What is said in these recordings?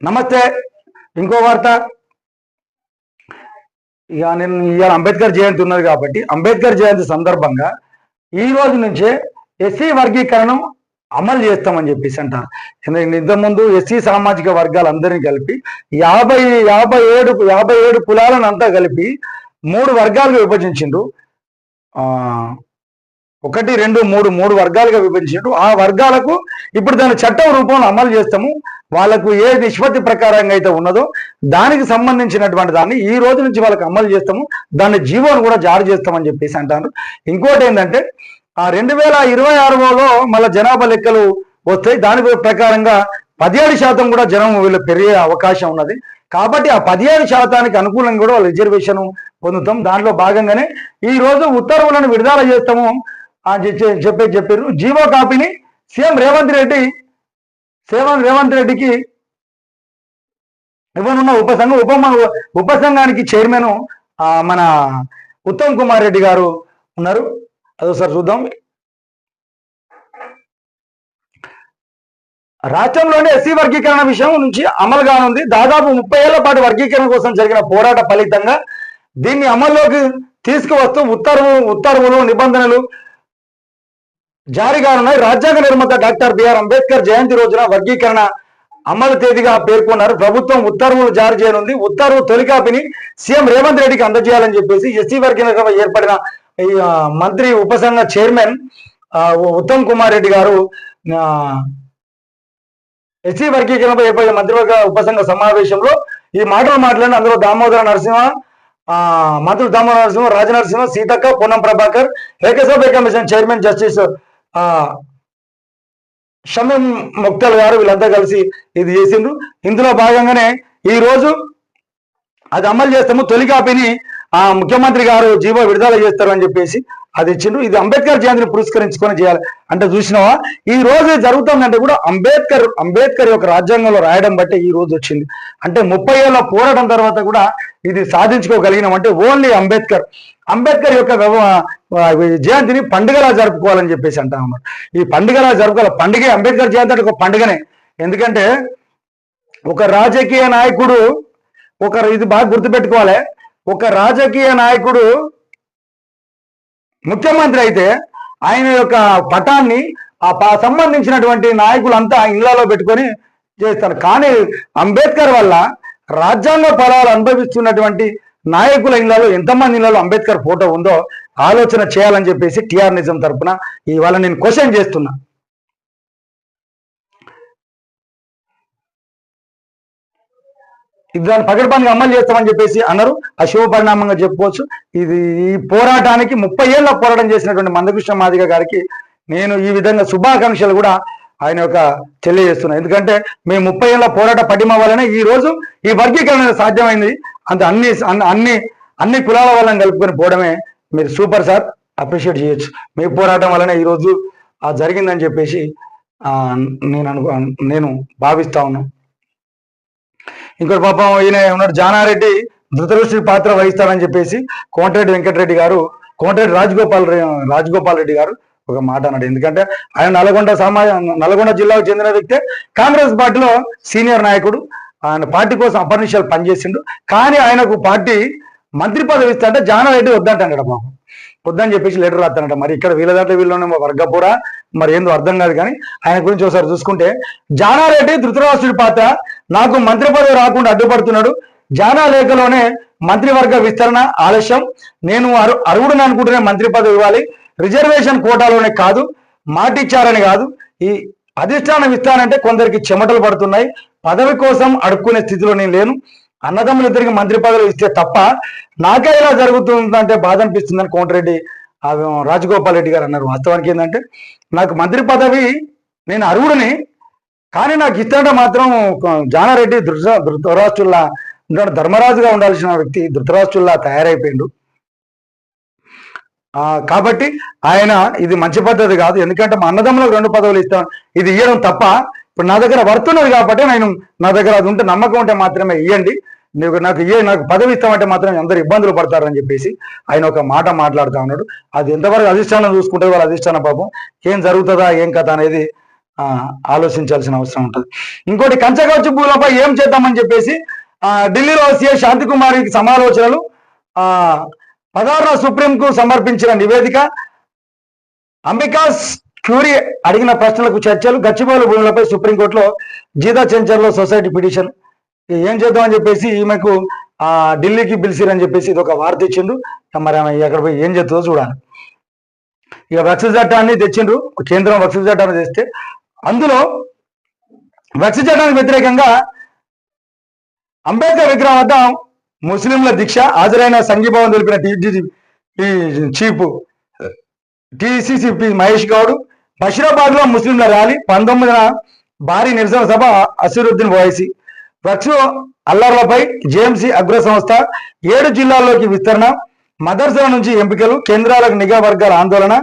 నమస్తే. ఇంకో వార్త. ఇక నేను ఇవాళ అంబేద్కర్ జయంతి ఉన్నది కాబట్టి అంబేద్కర్ జయంతి సందర్భంగా ఈ రోజు నుంచే ఎస్సీ వర్గీకరణం అమలు చేస్తామని చెప్పేసి అంటారు. ఇంతకుముందు ఎస్సీ సామాజిక వర్గాలందరినీ కలిపి 57 కులాలను అంతా కలిపి 3 వర్గాలుగా విభజించిండు. 1, 2, 3 వర్గాలుగా విభజించిండు. ఆ వర్గాలకు ఇప్పుడు దాని చట్టం రూపంలో అమలు చేస్తాము. వాళ్ళకు ఏ నిష్పత్తి ప్రకారంగా అయితే ఉన్నదో దానికి సంబంధించినటువంటి దాన్ని ఈ రోజు నుంచి వాళ్ళకి అమలు చేస్తాము. దాన్ని జీవోను కూడా జారీ చేస్తామని చెప్పేసి అంటారు. ఇంకోటి ఏంటంటే 2026లో మళ్ళీ జనాభా లెక్కలు వస్తాయి. దాని ప్రకారంగా 17% కూడా జనం వీళ్ళు పెరిగే అవకాశం ఉన్నది. కాబట్టి ఆ 17% అనుకూలంగా కూడా వాళ్ళు రిజర్వేషన్ పొందుతాం. దాంట్లో భాగంగానే ఈ రోజు ఉత్తర్వులను విడుదల చేస్తాము అని చెప్పారు. జీవో కాపీని సీఎం రేవంత్ రెడ్డికి ఇవ్వనున్న ఉపసంఘానికి చైర్మన్ మన ఉత్తమ్ కుమార్ రెడ్డి గారు ఉన్నారు. అదోసారి చూద్దాం. రాష్ట్రంలోని ఎస్సీ వర్గీకరణ విషయం నుంచి అమలు కానుంది. దాదాపు 30 ఏళ్ల పాటు వర్గీకరణ కోసం జరిగిన పోరాట ఫలితంగా దీన్ని అమల్లోకి తీసుకువస్తూ ఉత్తర్వులు నిబంధనలు జారీ కానున్నాయి. రాజ్యాంగ నిర్మాత డాక్టర్ బిఆర్ అంబేద్కర్ జయంతి రోజున వర్గీకరణ అమలు తేదీగా పేర్కొన్నారు. ప్రభుత్వం ఉత్తర్వులు జారీ చేయనుంది. ఉత్తర్వు తొలి కాపీని సీఎం రేవంత్ రెడ్డికి అందజేయాలని చెప్పేసి ఎస్సీ వర్గీకరణ ఏర్పడిన మంత్రి ఉపసంఘ చైర్మన్ ఉత్తమ్ కుమార్ రెడ్డి గారు ఎస్సీ వర్గీకరణపై ఏర్పడిన మంత్రివర్గ ఉపసంఘ సమావేశంలో ఈ మాటలు మాట్లాడిన అందులో మంత్రులు దామోదర నరసింహ, రాజనరసింహ, సీతక్క, పొన్నం ప్రభాకర్, ఏకసభ్య కమిషన్ చైర్మన్ జస్టిస్ షమీం ముక్తల్ గారు వీళ్ళంతా కలిసి ఇది చేసిండ్రు. ఇందులో భాగంగానే ఈ రోజు అది అమలు చేస్తాము. తొలి కాపీని ముఖ్యమంత్రి గారు జీవో విడుదల చేస్తారు అని చెప్పేసి అది ఇచ్చిండ్రు. ఇది అంబేద్కర్ జయంతిని పురస్కరించుకొని చేయాలి అంటే చూసినావా ఈ రోజు జరుగుతుందంటే కూడా అంబేద్కర్ యొక్క రాజ్యాంగంలో రాయడం బట్టి ఈ రోజు వచ్చింది. అంటే 30 ఏళ్ల పోరాటం తర్వాత కూడా ఇది సాధించుకోగలిగినాం అంటే ఓన్లీ అంబేద్కర్ యొక్క జయంతిని పండుగలా జరుపుకోవాలని చెప్పేసి అంటా ఉన్నారు. ఈ పండుగలా జరుపుకోవాలి. పండుగ అంబేద్కర్ జయంతి అంటే ఒక పండుగనే. ఎందుకంటే ఒక రాజకీయ నాయకుడు ఇది బాగా గుర్తుపెట్టుకోవాలి. ఒక రాజకీయ నాయకుడు ముఖ్యమంత్రి అయితే ఆయన యొక్క పటాన్ని సంబంధించినటువంటి నాయకులంతా ఇళ్లలో పెట్టుకొని చేస్తారు. కానీ అంబేద్కర్ వల్ల రాజ్యాంగ ఫలాలు అనుభవిస్తున్నటువంటి నాయకుల ఇళ్లలో ఎంతమంది ఇళ్లలో అంబేద్కర్ ఫోటో ఉందో ఆలోచన చేయాలని చెప్పేసి టిఆర్ నిజం తరఫున ఇవాళ నేను క్వశ్చన్ చేస్తున్నా. ఇది దాన్ని పకడ్బందీగా అమలు చేస్తామని చెప్పేసి అన్నారు. ఆ శుభ పరిణామంగా చెప్పుకోవచ్చు. ఇది ఈ పోరాటానికి 30 ఏళ్ల పోరాటం చేసినటువంటి మందకృష్ణ మాదిగ గారికి నేను ఈ విధంగా శుభాకాంక్షలు కూడా ఆయన యొక్క తెలియజేస్తున్నాను. ఎందుకంటే మేము 30 ఏళ్ల పోరాట పటిమ వల్లనే ఈ రోజు ఈ వర్గీకరణ సాధ్యమైంది. అంత అన్ని కులాల వాళ్ళని కలుపుకొని పోవడమే మీరు సూపర్ సార్, అప్రిషియేట్ చేయొచ్చు. మీ పోరాటం వల్లనే ఈరోజు జరిగిందని చెప్పేసి నేను భావిస్తా ఉన్నాను. ఇంకోటి పాపం ఈయన ఉన్నాడు జానారెడ్డి ధృతరాష్ట్రుడి పాత్ర వహిస్తారని చెప్పేసి కోమటిరెడ్డి వెంకటరెడ్డి గారు, కోమటిరెడ్డి రాజగోపాల్ రెడ్డి గారు ఒక మాట అన్నాడు. ఎందుకంటే ఆయన నల్గొండ జిల్లాకు చెందిన వ్యక్తే, కాంగ్రెస్ పార్టీలో సీనియర్ నాయకుడు. ఆయన పార్టీ కోసం అపర్నిషాలు పనిచేసిండు. కానీ ఆయనకు పార్టీ మంత్రి పదవి ఇస్తాంటే జానారెడ్డి వద్దంటాడు. పాపం వద్దని చెప్పేసి లెటర్ రాస్తానట. మరి ఇక్కడ వీళ్ళ దాంట్లో వీళ్ళనే వర్గపురా మరి ఏందో అర్థం కాదు. కానీ ఆయన గురించి ఒకసారి చూసుకుంటే జానారెడ్డి ధృతరాష్ట్రుడి పాత్ర నాకు మంత్రి పదవి రాకుండా అడ్డుపడుతున్నాడు. జానా లేఖలోనే మంత్రివర్గ విస్తరణ ఆలస్యం. నేను అర్హుడిని అనుకుంటూనే మంత్రి పదవి ఇవ్వాలి. రిజర్వేషన్ కోటాలోనే కాదు, మాటిచ్చారని కాదు. ఈ అధిష్టానం ఇస్తానంటే కొందరికి చెమటలు పడుతున్నాయి. పదవి కోసం అడుక్కునే స్థితిలో నేను లేను. అన్నదమ్ములిద్దరికి మంత్రి పదవులు ఇస్తే తప్ప నాకే ఇలా జరుగుతుందంటే బాధ అనిపిస్తుందని కోమటిరెడ్డి రాజగోపాల్ రెడ్డి గారు అన్నారు. వాస్తవానికి ఏంటంటే నాకు మంత్రి పదవి నేను అర్హుడిని, కానీ నాకు ఇస్తాంటే మాత్రం జానారెడ్డి ధృతరాష్ట్రుల్లా ధర్మరాజుగా ఉండాల్సిన వ్యక్తి ధృతరాష్ట్రుల్లా తయారైపోయిండు. కాబట్టి ఆయన ఇది మంచి పద్ధతి కాదు. ఎందుకంటే మా అన్నదమ్ములకు 2 పదవులు ఇస్తాం, ఇది ఇవ్వడం తప్ప. ఇప్పుడు నా దగ్గర వర్తున్నది కాబట్టి నా దగ్గర అది ఉంటే నమ్మకం ఉంటే మాత్రమే ఇవ్వండి. నాకు పదవి ఇస్తామంటే మాత్రం అందరు ఇబ్బందులు పడతారని చెప్పేసి ఆయన ఒక మాట మాట్లాడుతూ ఉన్నాడు. అది ఎంతవరకు అధిష్టానం చూసుకుంటే వాళ్ళ అధిష్టానం పాపం ఏం జరుగుతుందా ఏం కథ అనేది ఆలోచించాల్సిన అవసరం ఉంటుంది. ఇంకోటి కంచగచ్చు భూములపై ఏం చేద్దామని చెప్పేసి ఢిల్లీలో సిఎస్ శాంతికుమారికి సమాలోచనలు. 16వ సుప్రీంకు సమర్పించిన నివేదిక, అంబికాస్ క్యూరీ అడిగిన ప్రశ్నలకు చర్చలు, గచ్చిబౌలి భూములపై సుప్రీంకోర్టులో జీతా చెంచర్లో సొసైటీ పిటిషన్. ఏం చేద్దామని చెప్పేసి ఈమెకు ఢిల్లీకి పిలిచిరని చెప్పేసి ఇది ఒక వార్త ఇచ్చిండు. మరి ఆమె అక్కడ పోయి ఏం చేస్తుందో చూడాలి. ఇక వక్ఫ్ చట్టాన్ని తెచ్చిండ్రు, కేంద్రం వక్ఫ్ చట్టాన్ని తెస్తే అందులో వక్ఫ్ చట్టానికి వ్యతిరేకంగా అంబేద్కర్ విగ్రహం వద్ద ముస్లింల దీక్ష, హాజరైన సంఘీభావం తెలిపిన చీఫ్ టిసిసి మహేష్ గౌడ్. బషీరాబాద్ లో ముస్లింల ర్యాలీ, 19న భారీ నిరసన సభ, అసీరుద్దీన్ ఓవైసీ. వక్ఫ్ అల్లర్లపై జేఎంసీ అగ్ర సంస్థ, 7 జిల్లాల్లోకి విస్తరణ, మదర్సాల నుంచి ఎంపికలు, కేంద్రాలకు నిఘా వర్గాల ఆందోళన.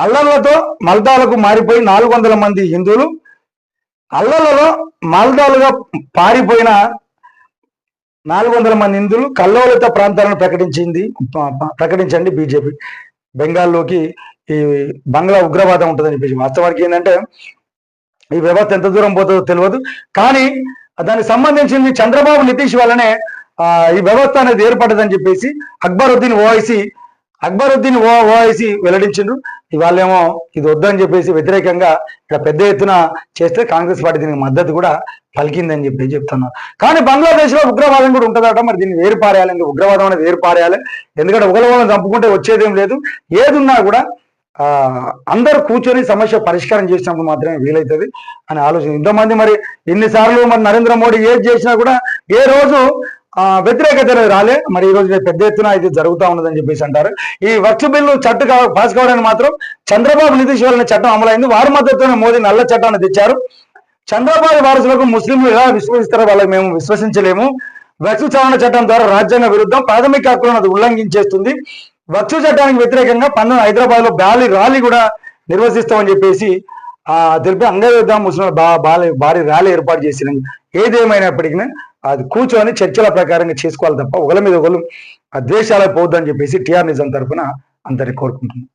అల్లర్లతో మల్దాలకు మారిపోయి 400 మంది హిందువులు. అల్లర్లలో మల్దాలుగా పారిపోయిన 400 మంది హిందువులు. కల్లోలిత ప్రాంతాలను ప్రకటించండి బీజేపీ. బెంగాల్లోకి ఈ బంగ్లా ఉగ్రవాదం ఉంటుందని చెప్పేసి. వాస్తవానికి ఏంటంటే ఈ వ్యవస్థ ఎంత దూరం పోతుందో తెలియదు, కానీ దానికి సంబంధించింది చంద్రబాబు నితీష్ వల్లనే ఈ వ్యవస్థ అనేది ఏర్పడ్డదని చెప్పేసి అక్బరుద్దీన్ ఓవైసీ వెల్లడించిండ్రు. ఇవాళేమో ఇది వద్దని చెప్పేసి వ్యతిరేకంగా ఇక్కడ పెద్ద ఎత్తున చేస్తే కాంగ్రెస్ పార్టీ దీనికి మద్దతు కూడా పలికిందని చెప్పి చెప్తున్నారు. కానీ బంగ్లాదేశ్ లో ఉగ్రవాదం కూడా ఉంటుందట. మరి దీన్ని వేరు పారేయాలి, ఉగ్రవాదం అనేది వేరు పారేయాలి. ఎందుకంటే ఒకరిని చంపుకుంటే వచ్చేదేం లేదు. ఏదున్నా కూడా అందరూ కూర్చొని సమస్య పరిష్కారం చేసినప్పుడు మాత్రమే వీలవుతుంది అని ఆలోచన. ఇంతమంది మరి ఇన్నిసార్లు మరి నరేంద్ర మోడీ ఏది చేసినా కూడా ఏ రోజు వ్యతిరేకత రాలే. మరి ఈ రోజు పెద్ద ఎత్తున ఇది జరుగుతూ ఉన్నదని చెప్పేసి అంటారు. ఈ వక్ఫ్ బిల్లు పాస్ కావడానికి మాత్రం చంద్రబాబు నితీష్ వల్ల చట్టం అమలైంది. వారి మద్దతుతోనే మోదీ నల్ల చట్టాన్ని తెచ్చారు. చంద్రబాబు వారసులకు ముస్లింలు ఎలా విశ్వసిస్తారో వాళ్ళకి మేము విశ్వసించలేము. వక్ఫ్ సవరణ చట్టం ద్వారా రాజ్యాంగ విరుద్ధం, ప్రాథమిక హక్కులను అది ఉల్లంఘించేస్తుంది. వక్ఫ్ చట్టానికి వ్యతిరేకంగా 19 హైదరాబాద్ లో ర్యాలీ కూడా నిర్వహిస్తామని చెప్పేసి తెలిపి అంగయుద్ధ ముస్లింలు భారీ ర్యాలీ ఏర్పాటు చేసినాం. ఏదేమైనప్పటికీ అది కూర్చొని చర్చల ప్రకారంగా చేసుకోవాలి తప్ప ఒకరి మీద ఒకరు ద్వేషాలకు పోవద్దని చెప్పేసి టీఆర్ నిజం తరఫున అందరినీ కోరుకుంటున్నాం.